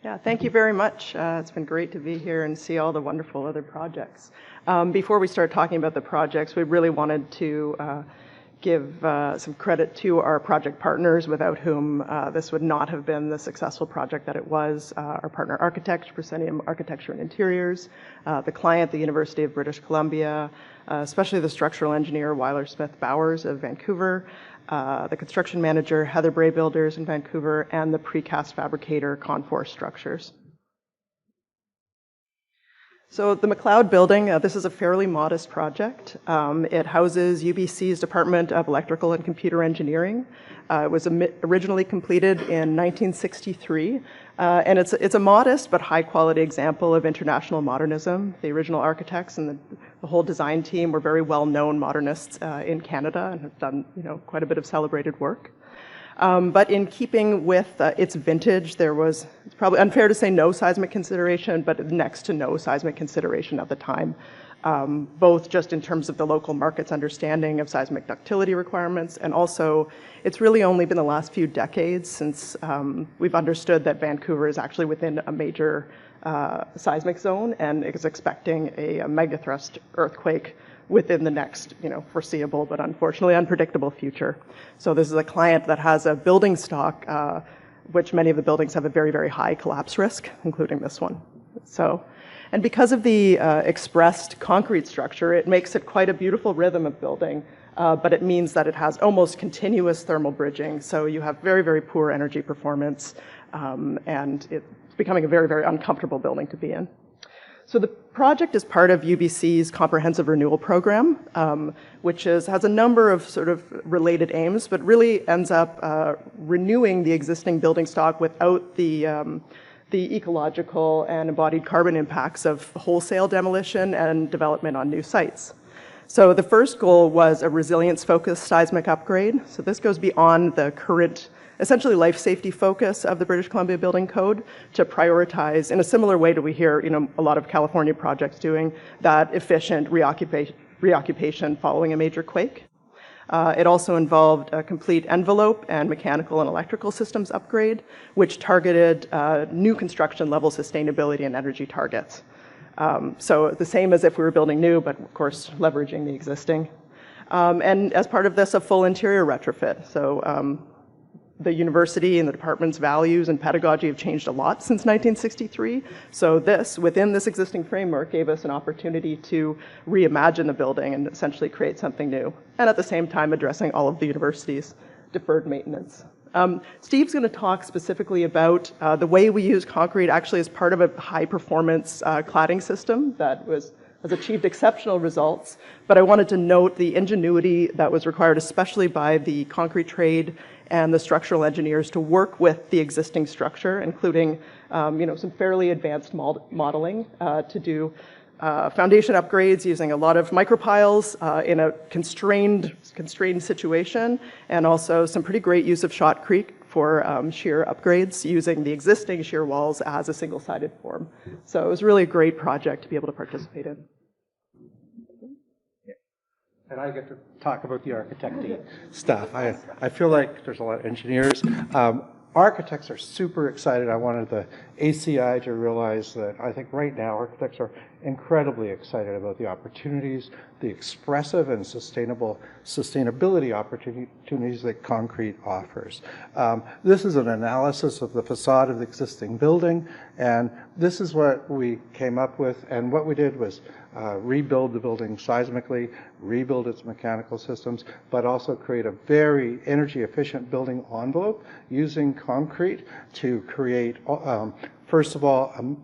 Yeah, thank you very much. It's been great to be here and see all the wonderful other projects. Before we start talking about the projects, we really wanted to give some credit to our project partners, without whom this would not have been the successful project that it was. Our partner architect, Proscenium Architecture and Interiors, the client, the University of British Columbia, especially the structural engineer, Weiler Smith Bowers of Vancouver, the construction manager, Heather Bray Builders in Vancouver, and the precast fabricator, Conforce Structures. So the MacLeod Building, this is a fairly modest project. It houses UBC's Department of Electrical and Computer Engineering. It was originally completed in 1963, and it's a modest but high-quality example of international modernism. The original architects and the whole design team were very well-known modernists in Canada and have done, quite a bit of celebrated work. But in keeping with its vintage, it's probably unfair to say no seismic consideration, but next to no seismic consideration at the time, both just in terms of the local market's understanding of seismic ductility requirements, and also it's really only been the last few decades since we've understood that Vancouver is actually within a major seismic zone and is expecting a megathrust earthquake within the next, foreseeable but unfortunately unpredictable future. So this is a client that has a building stock, which many of the buildings have a very, very high collapse risk, including this one. And because of the expressed concrete structure, it makes it quite a beautiful rhythm of building, but it means that it has almost continuous thermal bridging, so you have very, very poor energy performance, and it's becoming a very, very uncomfortable building to be in. So the project is part of UBC's Comprehensive Renewal Program, which has a number of sort of related aims, but really ends up renewing the existing building stock without the ecological and embodied carbon impacts of wholesale demolition and development on new sites. So the first goal was a resilience-focused seismic upgrade. So this goes beyond the current essentially life safety focus of the British Columbia Building Code to prioritize, in a similar way to we hear a lot of California projects doing, that efficient reoccupation following a major quake. It also involved a complete envelope and mechanical and electrical systems upgrade, which targeted new construction level sustainability and energy targets. So the same as if we were building new, but of course leveraging the existing. And as part of this, a full interior retrofit. So the university and the department's values and pedagogy have changed a lot since 1963. So within this existing framework, gave us an opportunity to reimagine the building and essentially create something new. And at the same time, addressing all of the university's deferred maintenance. Steve's going to talk specifically about the way we use concrete actually as part of a high-performance cladding system that has achieved exceptional results. But I wanted to note the ingenuity that was required, especially by the concrete trade and the structural engineers, to work with the existing structure, including some fairly advanced modeling to do foundation upgrades using a lot of micropiles in a constrained situation, and also some pretty great use of shotcrete for shear upgrades using the existing shear walls as a single-sided form. So it was really a great project to be able to participate in. And I get to talk about the architecty stuff. I feel like there's a lot of engineers. Architects are super excited. I wanted the ACI to realize that I think right now architects are incredibly excited about the opportunities, the expressive and sustainability opportunities that concrete offers. This is an analysis of the facade of the existing building, and this is what we came up with. And what we did was rebuild the building seismically, rebuild its mechanical systems, but also create a very energy efficient building envelope using concrete to create, first of all, an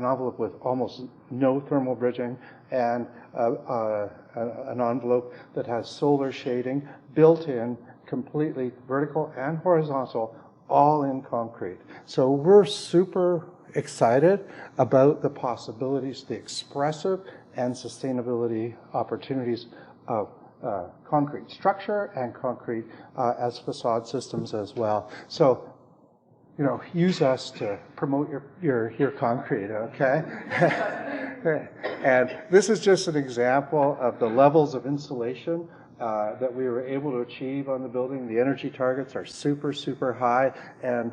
envelope with almost no thermal bridging, and an envelope that has solar shading built in, completely vertical and horizontal, all in concrete. So we're super excited about the possibilities, the expressive and sustainability opportunities of concrete structure and concrete as facade systems as well. So, use us to promote your concrete, okay? And this is just an example of the levels of insulation that we were able to achieve on the building. The energy targets are super, super high. And,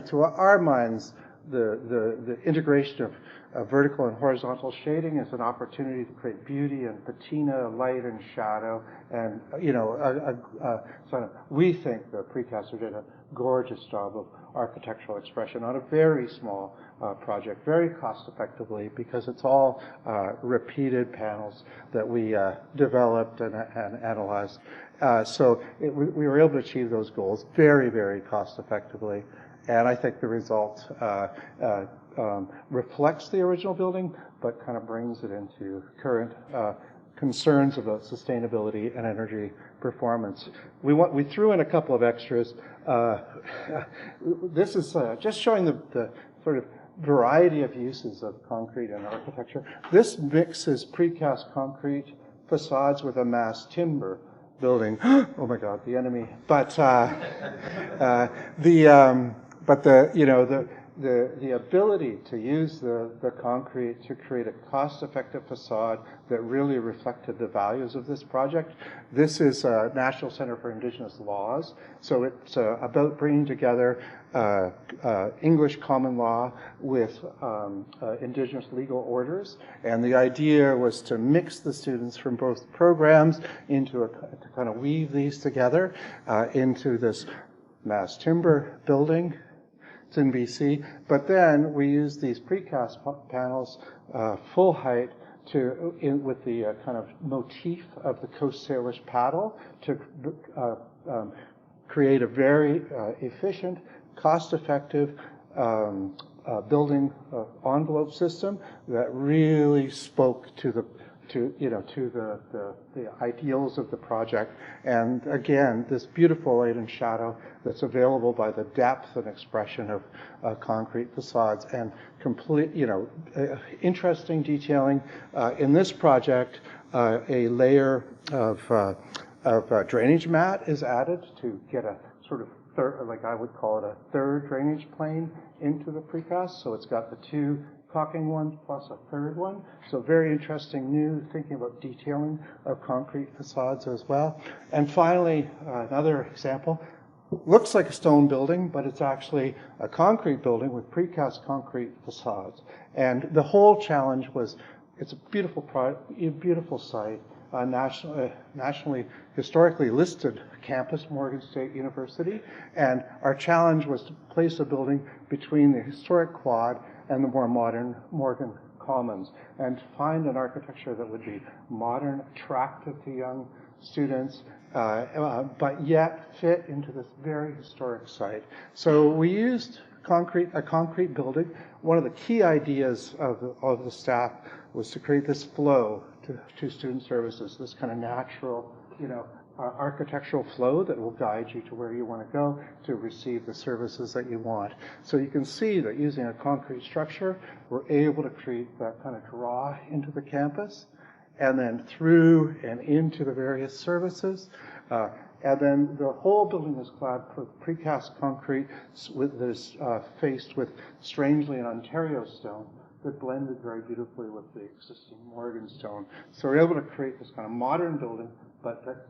to our minds, the integration of vertical and horizontal shading is an opportunity to create beauty and patina, light and shadow, and we think the precaster did a gorgeous job of architectural expression on a very small project, very cost effectively, because it's all repeated panels that we developed and analyzed. So we were able to achieve those goals very, very cost effectively. And I think the result reflects the original building, but kind of brings it into current concerns about sustainability and energy performance. We threw in a couple of extras. This is just showing the sort of variety of uses of concrete in architecture. This mixes precast concrete facades with a mass timber building. Oh my God, the enemy! But the ability to use the concrete to create a cost-effective facade that really reflected the values of this project. This is National Center for Indigenous Laws, so it's about bringing together English common law with Indigenous legal orders, and the idea was to mix the students from both programs to kind of weave these together into this mass timber building. It's in BC, but then we use these precast panels, full height, with the kind of motif of the Coast Salish paddle to create a very efficient, cost-effective building envelope system that really spoke to the ideals of the project. And again, this beautiful light and shadow that's available by the depth and expression of concrete facades, and complete, interesting detailing. In this project, a layer of drainage mat is added to get a sort of like I would call it a third drainage plane into the precast. So it's got the two caulking ones plus a third one. So very interesting new thinking about detailing of concrete facades as well. And finally, another example. Looks like a stone building, but it's actually a concrete building with precast concrete facades. And the whole challenge was, it's a beautiful site, nationally historically listed campus, Morgan State University. And our challenge was to place a building between the historic quad and the more modern Morgan Commons, and to find an architecture that would be modern, attractive to young students, but yet fit into this very historic site. So we used a concrete building. One of the key ideas of the staff was to create this flow to student services, this kind of natural, architectural flow that will guide you to where you want to go to receive the services that you want. So you can see that using a concrete structure, we're able to create that kind of draw into the campus, and then through and into the various services. And then the whole building is clad with precast concrete that is faced with, strangely, an Ontario stone that blended very beautifully with the existing Morgan stone. So we're able to create this kind of modern building, but that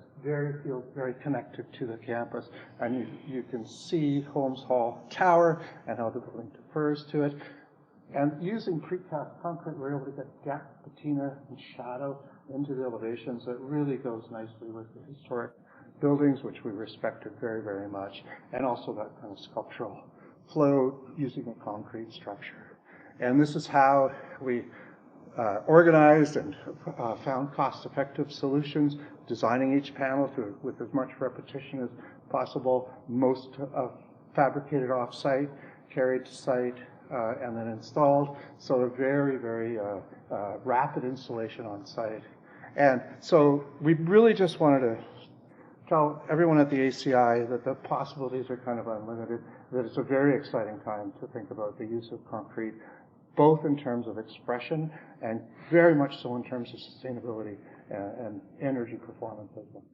feels very connected to the campus. And you can see Holmes Hall Tower and how the building defers to it. And using precast concrete, we're able to get depth, patina, and shadow into the elevations that really goes nicely with the historic buildings, which we respected very, very much, and also that kind of sculptural flow using a concrete structure. And this is how we organized and found cost-effective solutions, designing each panel with as much repetition as possible, most fabricated off-site, carried to site, and then installed. So a very, very rapid installation on site. And so we really just wanted to tell everyone at the ACI that the possibilities are kind of unlimited, that it's a very exciting time to think about the use of concrete, both in terms of expression and very much so in terms of sustainability and energy performance as well.